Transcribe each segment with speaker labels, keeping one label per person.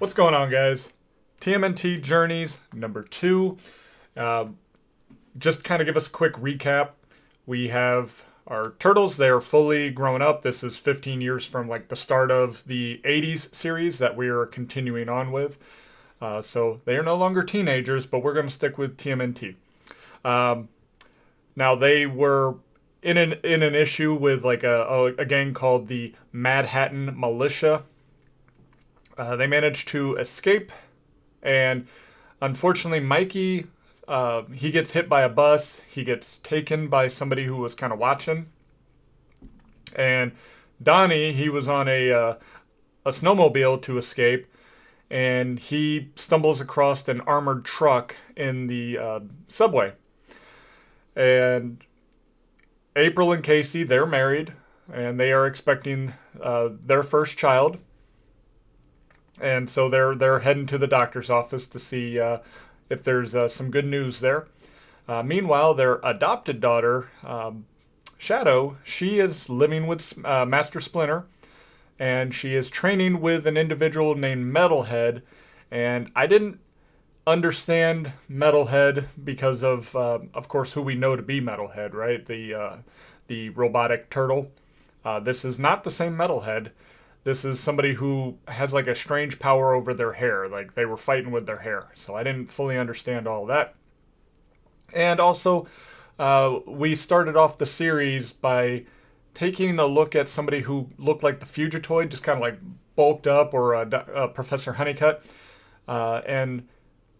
Speaker 1: What's going on, guys? TMNT Journeys number 2. Uh, just kind of give us a quick recap. We have our turtles. They are fully grown up. This is 15 years from like the start of the 80s series that we are continuing on with. So they are no longer teenagers, but we're going to stick with TMNT. Now they were in an issue with like a gang called the Mad Hatton Militia. They managed to escape, and unfortunately, Mikey, he gets hit by a bus. He gets taken by somebody who was kind of watching, and Donnie, he was on a snowmobile to escape, and he stumbles across an armored truck in the subway. And April and Casey, they're married, and they are expecting their first child. And so they're heading to the doctor's office to see if there's some good news there. Meanwhile, their adopted daughter, Shadow, she is living with Master Splinter, and she is training with an individual named Metalhead. And I didn't understand Metalhead because of course, who we know to be Metalhead, right? The robotic turtle. This is not the same Metalhead. This is somebody who has like a strange power over their hair. Like they were fighting with their hair. So I didn't fully understand all that. And also, we started off the series by taking a look at somebody who looked like the Fugitoid, just kind of like bulked up, or Professor Honeycutt. And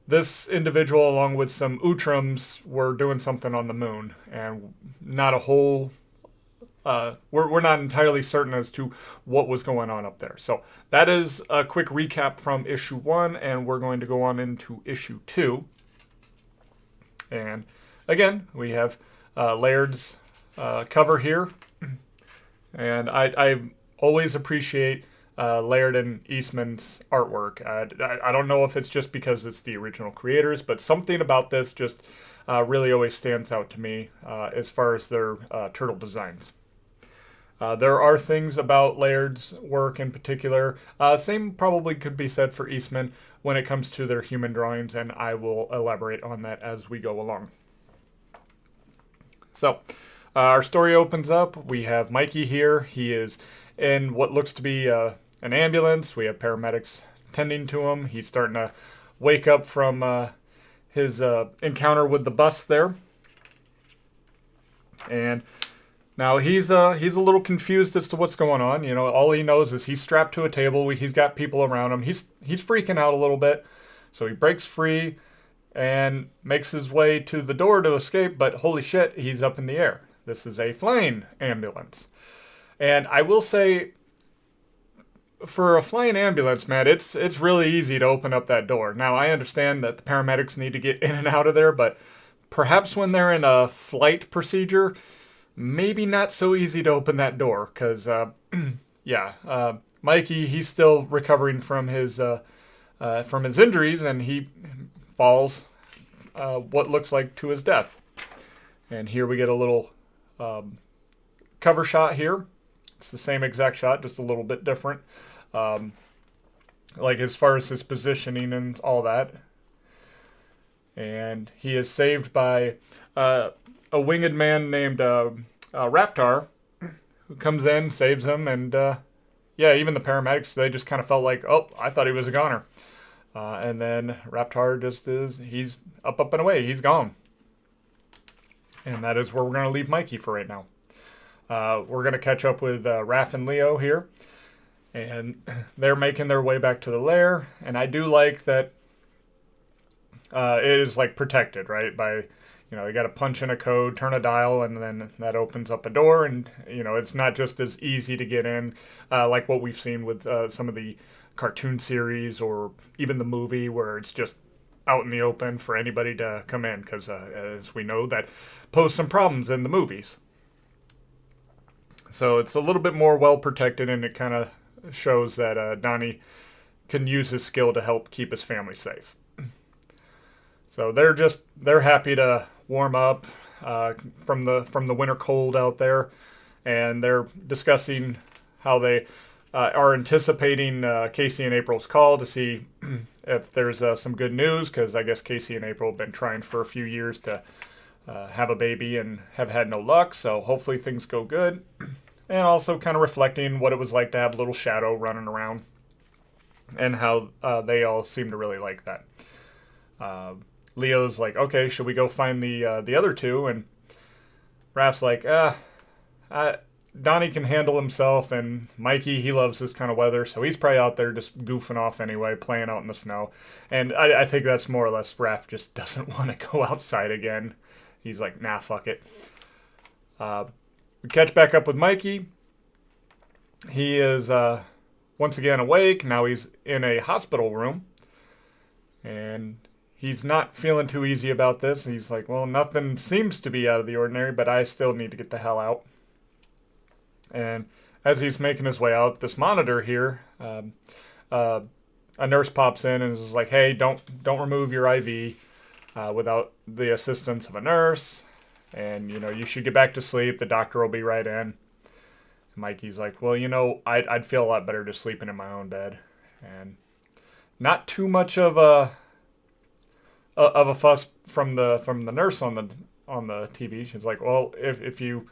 Speaker 1: this individual, along with some Utrams, were doing something on the moon. And not a whole... we're not entirely certain as to what was going on up there. So that is a quick recap from issue 1, and we're going to go on into issue 2. And again, we have Laird's cover here. And I always appreciate Laird and Eastman's artwork. I don't know if it's just because it's the original creators, but something about this just really always stands out to me as far as their turtle designs. There are things about Laird's work in particular. Same probably could be said for Eastman when it comes to their human drawings, and I will elaborate on that as we go along. So, our story opens up. We have Mikey here. He is in what looks to be an ambulance. We have paramedics tending to him. He's starting to wake up from his encounter with the bus there. And now he's a little confused as to what's going on. You know, all he knows is he's strapped to a table. He's got people around him. He's freaking out a little bit. So he breaks free and makes his way to the door to escape. But holy shit, he's up in the air. This is a flying ambulance. And I will say, for a flying ambulance, man, it's really easy to open up that door. Now, I understand that the paramedics need to get in and out of there, but perhaps when they're in a flight procedure, maybe not so easy to open that door, because, Mikey, he's still recovering from his injuries, and he falls what looks like to his death. And here we get a little cover shot here. It's the same exact shot, just a little bit different. Like as far as his positioning and all that. And he is saved by a winged man named Raptar, who comes in, saves him, and even the paramedics, they just kind of felt like, oh, I thought he was a goner. And then Raptar he's up and away, he's gone. And that is where we're going to leave Mikey for right now. We're going to catch up with Raph and Leo here, and they're making their way back to the lair, and I do like that it is like protected, right, by... You know, you got to punch in a code, turn a dial, and then that opens up a door. And, you know, it's not just as easy to get in like what we've seen with some of the cartoon series or even the movie, where it's just out in the open for anybody to come in. Because, as we know, that posed some problems in the movies. So it's a little bit more well protected, and it kind of shows that Donnie can use his skill to help keep his family safe. So they're happy to warm up from the winter cold out there, and they're discussing how they are anticipating Casey and April's call to see if there's some good news, because I guess Casey and April have been trying for a few years to have a baby and have had no luck. So hopefully things go good. And also kind of reflecting what it was like to have a little shadow running around, and how they all seem to really like that. Leo's like, okay, should we go find the other two? And Raph's like, Donnie can handle himself, and Mikey, he loves this kind of weather, so he's probably out there just goofing off anyway, playing out in the snow. And I think that's more or less Raph just doesn't want to go outside again. He's like, nah, fuck it. We catch back up with Mikey. He is once again awake. Now he's in a hospital room. And he's not feeling too easy about this. He's like, well, nothing seems to be out of the ordinary, but I still need to get the hell out. And as he's making his way out, this monitor here, a nurse pops in and is like, hey, don't remove your IV without the assistance of a nurse. And, you should get back to sleep. The doctor will be right in. And Mikey's like, well, I'd feel a lot better just sleeping in my own bed. And not too much of a fuss from the nurse on the TV. She's like, well, if you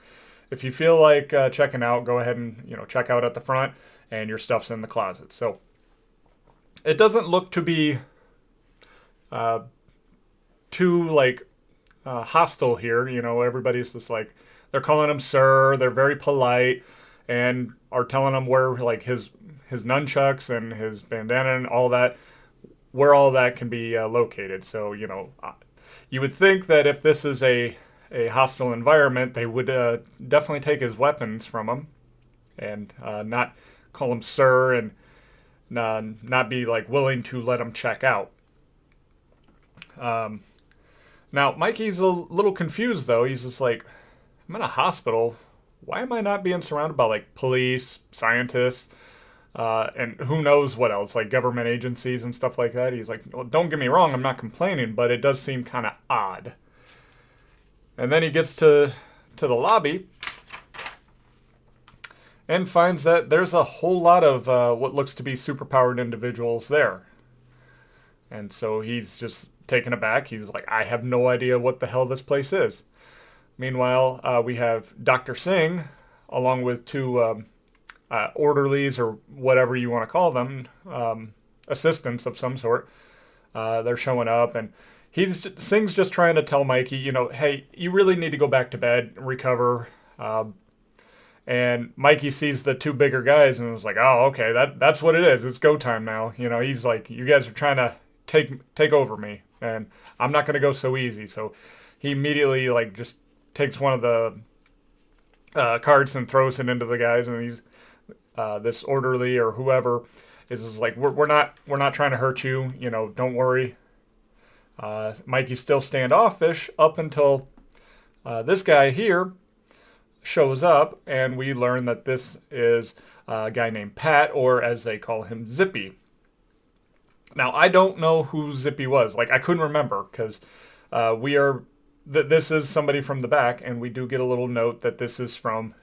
Speaker 1: feel like checking out, go ahead and check out at the front, and your stuff's in the closet. So it doesn't look to be too hostile here. Everybody's just like, they're calling him sir. They're very polite and are telling him where his nunchucks and his bandana and all that, where all that can be located. So you would think that if this is a hostile environment, they would definitely take his weapons from him and not call him sir, and not be willing to let him check out. Now, Mikey's a little confused, though. He's just like, I'm in a hospital. Why am I not being surrounded by, police, scientists, and who knows what else, government agencies and stuff like that? He's like, well, don't get me wrong, I'm not complaining, but it does seem kind of odd. And then he gets to the lobby and finds that there's a whole lot of what looks to be superpowered individuals there. And so he's just taken aback. He's like, I have no idea what the hell this place is. Meanwhile, we have Dr. Singh, along with two orderlies, or whatever you want to call them, assistants of some sort. They're showing up, and Singh's just trying to tell Mikey, hey, you really need to go back to bed, recover. And Mikey sees the two bigger guys and was like, oh, okay, that's what it is. It's go time now. He's like, you guys are trying to take over me, and I'm not going to go so easy. So he immediately just takes one of the cards and throws it into the guys, and he's this orderly or whoever is just like, we're not trying to hurt you. Don't worry. Mikey's still standoffish up until this guy here shows up, and we learn that this is a guy named Pat, or as they call him, Zippy. Now, I don't know who Zippy was. I couldn't remember, because this is somebody from the back, and we do get a little note that this is from,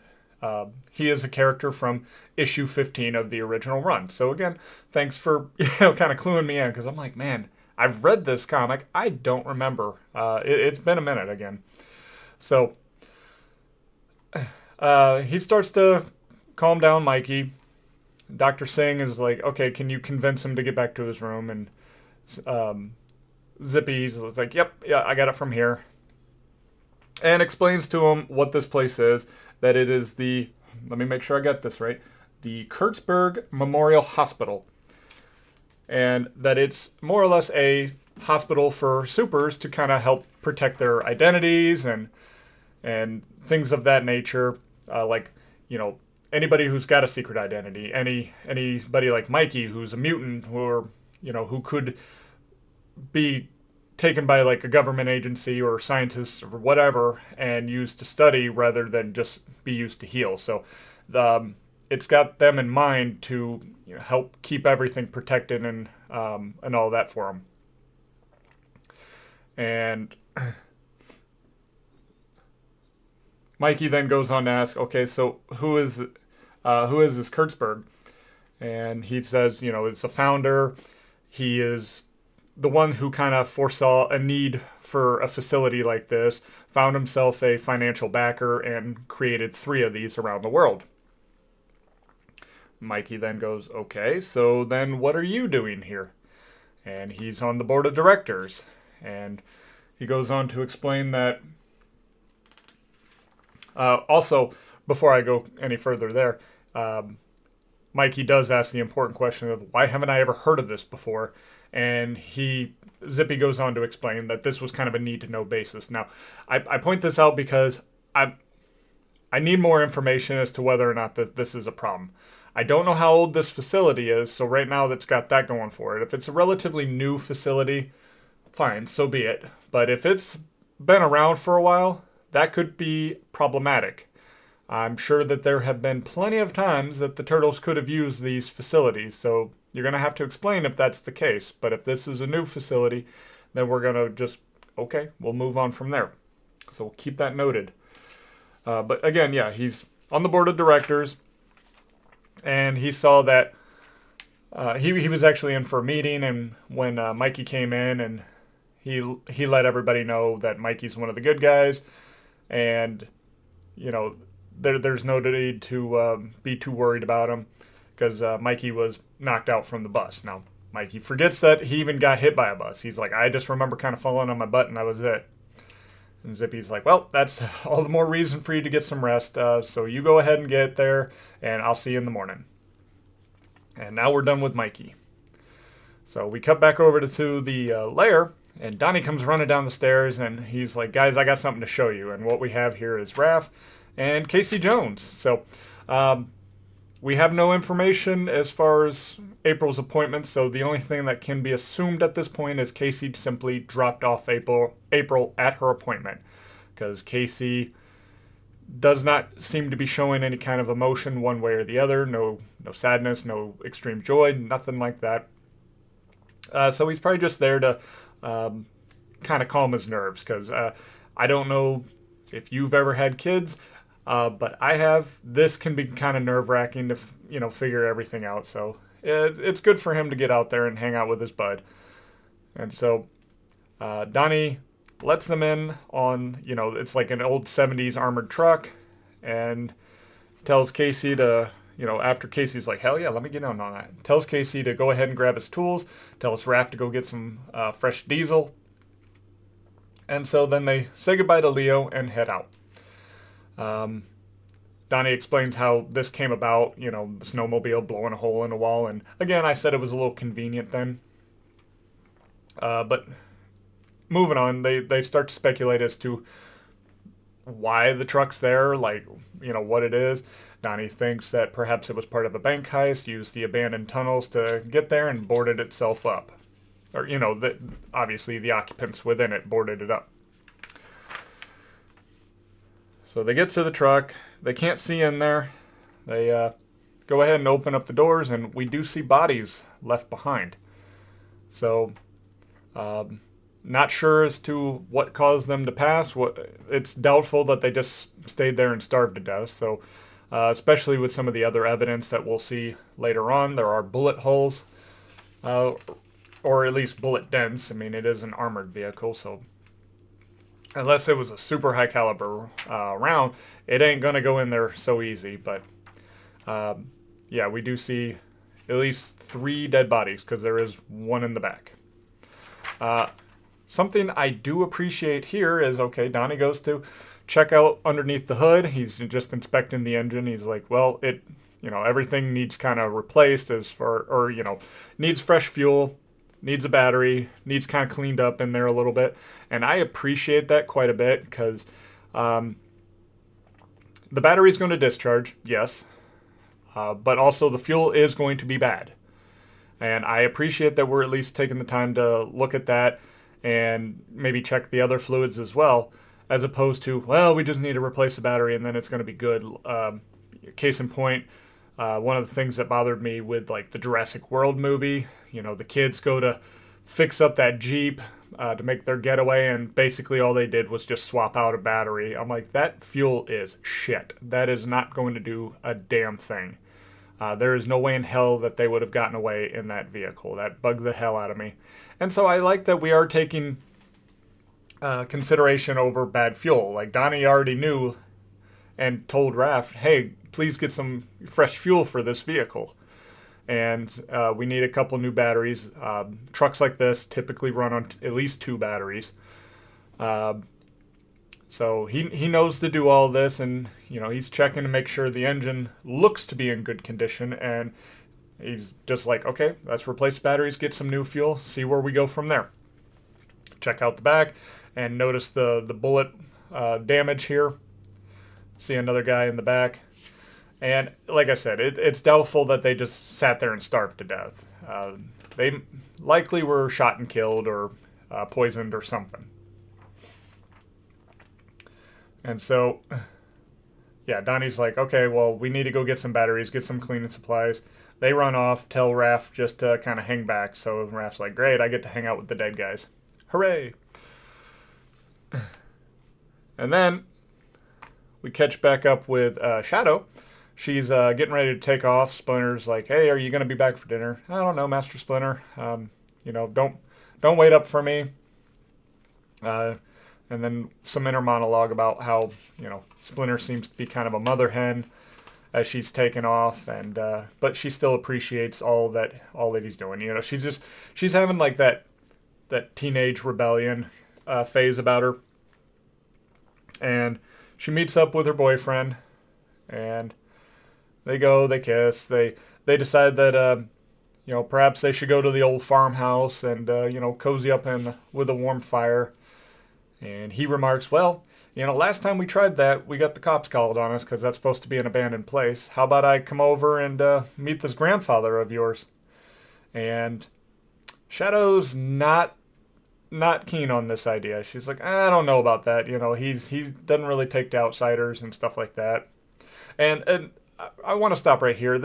Speaker 1: he is a character from issue 15 of the original run. So again, thanks for kind of cluing me in, because I'm like, man, I've read this comic. I don't remember. It's been a minute again. So he starts to calm down Mikey. Dr. Singh is like, okay, can you convince him to get back to his room? And Zippy's like, yep, yeah, I got it from here. And explains to him what this place is, that it is let me make sure I got this right, the Kurtzberg Memorial Hospital. And that it's more or less a hospital for supers to kind of help protect their identities and things of that nature. Anybody who's got a secret identity, anybody like Mikey who's a mutant, who could be taken by a government agency or scientists or whatever and used to study rather than just be used to heal. So it's got them in mind to help keep everything protected and all that for them. And Mikey then goes on to ask, okay, so who is this Kurtzberg? And he says, it's a founder. He is the one who kind of foresaw a need for a facility like this, found himself a financial backer, and created 3 of these around the world. Mikey then goes, okay, so then what are you doing here? And he's on the board of directors. And he goes on to explain that. Also, before I go any further there, Mikey does ask the important question of why haven't I ever heard of this before? And Zippy goes on to explain that this was kind of a need to know basis. Now, I point this out because I need more information as to whether or not that this is a problem. I don't know how old this facility is, so right now that's got that going for it. If it's a relatively new facility, fine, so be it. But if it's been around for a while, that could be problematic. I'm sure that there have been plenty of times that the turtles could have used these facilities, so you're going to have to explain if that's the case. But if this is a new facility, then we're going to just, okay, we'll move on from there. So we'll keep that noted. But again, yeah, he's on the board of directors, and he saw that he was actually in for a meeting, and when Mikey came in, and he let everybody know that Mikey's one of the good guys, and there's no need to be too worried about him because Mikey was knocked out from the bus. Now, Mikey forgets that he even got hit by a bus. He's like, I just remember kind of falling on my butt and that was it. And Zippy's like, well, that's all the more reason for you to get some rest. So you go ahead and get there and I'll see you in the morning. And now we're done with Mikey. So we cut back over to the lair, and Donnie comes running down the stairs and he's like, guys, I got something to show you. And what we have here is Raph and Casey Jones. So we have no information as far as April's appointment, so the only thing that can be assumed at this point is Casey simply dropped off April at her appointment, because Casey does not seem to be showing any kind of emotion one way or the other. No sadness, no extreme joy, nothing like that. So he's probably just there to kind of calm his nerves, because I don't know if you've ever had kids, but I have. This can be kind of nerve-wracking to figure everything out. So it's good for him to get out there and hang out with his bud. And so Donnie lets them in on, it's like an old 70s armored truck, and tells Casey to, after Casey's like, hell yeah, let me get in on that. Tells Casey to go ahead and grab his tools. Tells Raph to go get some fresh diesel. And so then they say goodbye to Leo and head out. Donnie explains how this came about, the snowmobile blowing a hole in the wall. And again, I said it was a little convenient then. But moving on, they start to speculate as to why the truck's there, like, what it is. Donnie thinks that perhaps it was part of a bank heist, used the abandoned tunnels to get there and boarded itself up. Or, obviously the occupants within it boarded it up. So they get to the truck. They can't see in there. They go ahead and open up the doors, and we do see bodies left behind. So, not sure as to what caused them to pass. It's doubtful that they just stayed there and starved to death. So, especially with some of the other evidence that we'll see later on, there are bullet holes, or at least bullet dents. I mean, it is an armored vehicle, so unless it was a super high caliber round, it ain't gonna go in there so easy. But yeah, we do see at least 3 dead bodies, because there is one in the back. Something I do appreciate here is, okay, Donnie goes to check out underneath the hood. He's just inspecting the engine. He's like, well, everything needs kind of replaced needs fresh fuel, needs a battery, needs kind of cleaned up in there a little bit. And I appreciate that quite a bit, because the battery is going to discharge, yes, but also the fuel is going to be bad. And I appreciate that we're at least taking the time to look at that and maybe check the other fluids as well, as opposed to, well, we just need to replace the battery and then it's going to be good. Case in point, one of the things that bothered me with like the Jurassic World movie, the kids go to fix up that Jeep to make their getaway, and basically all they did was just swap out a battery. I'm like, that fuel is shit. That is not going to do a damn thing. There is no way in hell that they would have gotten away in that vehicle. That bugged the hell out of me. And so I like that we are taking consideration over bad fuel. Like Donnie already knew and told Raph, hey, please get some fresh fuel for this vehicle. And we need a couple new batteries. Trucks like this typically run on at least 2 batteries. So he knows to do all this, and he's checking to make sure the engine looks to be in good condition, and he's just like, okay, let's replace batteries, get some new fuel, see where we go from there. Check out the back and notice the bullet damage here. See another guy in the back. And like I said, it's doubtful that they just sat there and starved to death. They likely were shot and killed or poisoned or something. And so, yeah, Donnie's like, okay, well, we need to go get some batteries, get some cleaning supplies. They run off, tell Raph just to kind of hang back. So Raph's like, great, I get to hang out with the dead guys. Hooray! And then we catch back up with Shadow. She's getting ready to take off. Splinter's like, hey, are you going to be back for dinner? I don't know, Master Splinter. Don't wait up for me. And then some inner monologue about how, Splinter seems to be kind of a mother hen as she's taken off, and but she still appreciates all that he's doing. She's having like that teenage rebellion phase about her. And she meets up with her boyfriend, and they kiss. They decide that perhaps they should go to the old farmhouse and cozy up with a warm fire. And he remarks, well, last time we tried that, we got the cops called on us because that's supposed to be an abandoned place. How about I come over and meet this grandfather of yours? And Shadow's not keen on this idea. She's like, I don't know about that. He doesn't really take to outsiders and stuff like that. And I want to stop right here.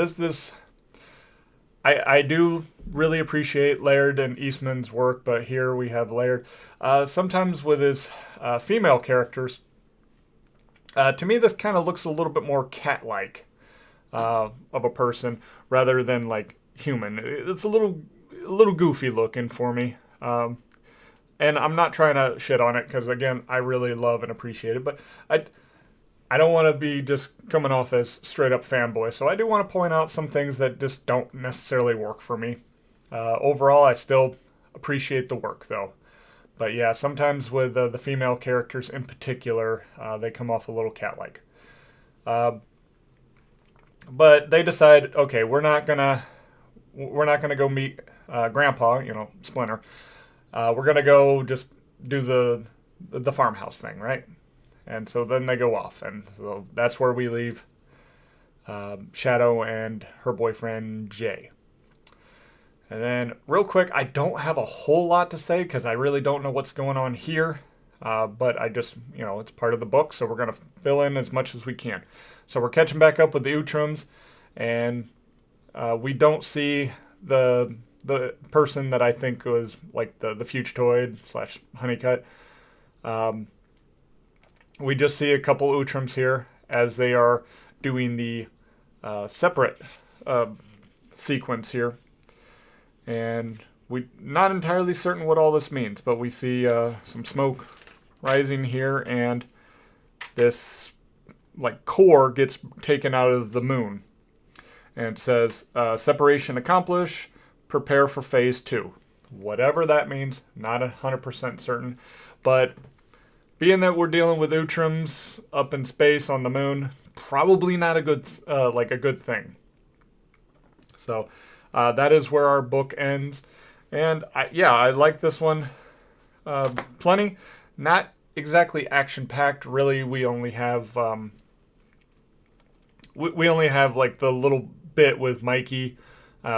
Speaker 1: I do really appreciate Laird and Eastman's work, but here we have Laird. Sometimes with his female characters, to me this kind of looks a little bit more cat-like of a person rather than like human. It's a little goofy looking for me. And I'm not trying to shit on it because, again, I really love and appreciate it, but I don't want to be just coming off as straight up fanboy, so I do want to point out some things that just don't necessarily work for me. Overall, I still appreciate the work, though. But yeah, sometimes with the female characters in particular, they come off a little cat-like. But they decide, okay, we're not gonna go meet Grandpa, Splinter. We're gonna go just do the farmhouse thing, right? And so then they go off, and so that's where we leave Shadow and her boyfriend, Jay. And then, real quick, I don't have a whole lot to say because I really don't know what's going on here. But I just, it's part of the book, so we're going to fill in as much as we can. So we're catching back up with the Utrums, and we don't see the person that I think was like the Fugitoid / Honeycut. We just see a couple Utrums here as they are doing the separate sequence here. And we're not entirely certain what all this means, but we see some smoke rising here, and this core gets taken out of the moon. And it says, separation accomplished, prepare for phase 2. Whatever that means, not 100% certain, but being that we're dealing with Utrums up in space on the moon, probably not a good thing. So that is where our book ends, and I like this one plenty. Not exactly action packed. Really, we only have we only have like the little bit with Mikey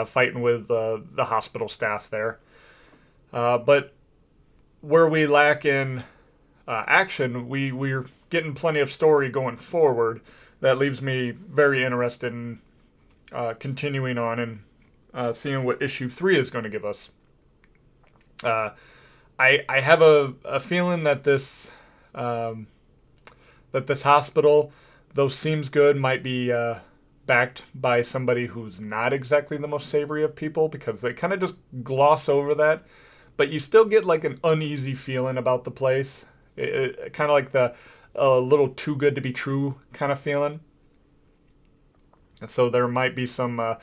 Speaker 1: fighting with the hospital staff there, but where we lack in action, we're getting plenty of story going forward that leaves me very interested in continuing on and seeing what issue 3 is going to give us. I have a feeling that this hospital, though seems good, might be backed by somebody who's not exactly the most savory of people, because they kind of just gloss over that, but you still get like an uneasy feeling about the place. Kind of like the a little too good to be true kind of feeling. And so there might be some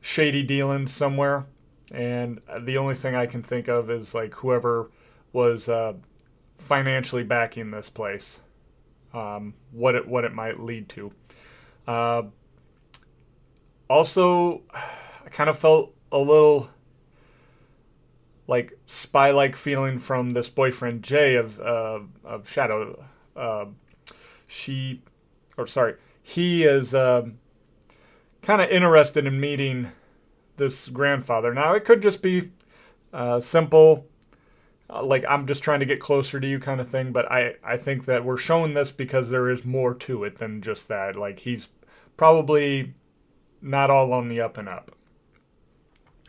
Speaker 1: shady dealings somewhere. And the only thing I can think of is like whoever was financially backing this place, what it might lead to. Uh, Also, I kind of felt a little like spy-like feeling from this boyfriend Jay of Shadow. Uh, she, or sorry, he is kind of interested in meeting this grandfather. Now it could just be simple, like I'm just trying to get closer to you kind of thing. But I think that we're showing this because there is more to it than just that. Like he's probably not all on the up and up.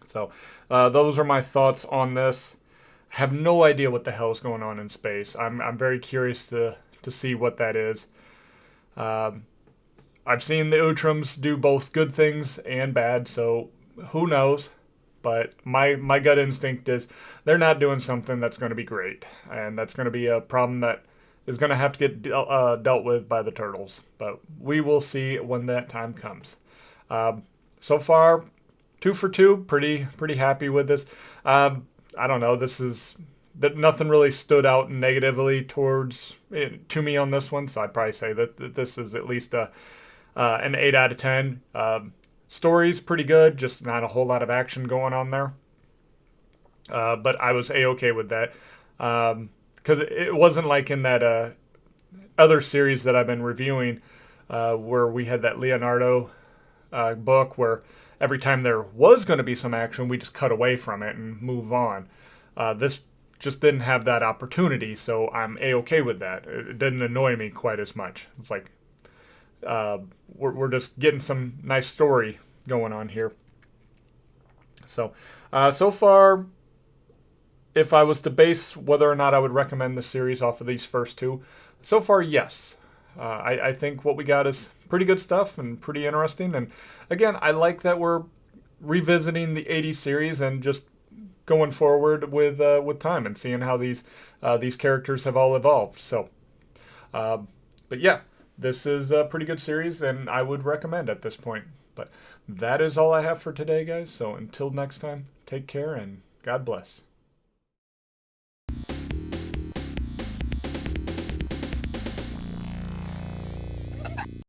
Speaker 1: So those are my thoughts on this. I have no idea what the hell is going on in space. I'm very curious to see what that is. Um, I've seen the Utrams do both good things and bad, so who knows? But my gut instinct is they're not doing something that's going to be great, and that's going to be a problem that is going to have to get dealt with by the turtles. But we will see when that time comes. So far, 2 for 2. Pretty happy with this. I don't know. This is that nothing really stood out negatively towards to me on this one, so I'd probably say that this is at least an 8 out of 10. Story's pretty good, just not a whole lot of action going on there. But I was a-okay with that because it wasn't like in that other series that I've been reviewing where we had that Leonardo book where every time there was going to be some action, we just cut away from it and move on. This just didn't have that opportunity, so I'm a-okay with that. It didn't annoy me quite as much. It's like we're just getting some nice story going on here. So, so far, if I was to base whether or not I would recommend the series off of these first two, so far, yes. I think what we got is pretty good stuff and pretty interesting. And again, I like that we're revisiting the '80s series and just going forward with time and seeing how these characters have all evolved. So, but yeah, this is a pretty good series, and I would recommend at this point. But that is all I have for today, guys. So until next time, take care and God bless.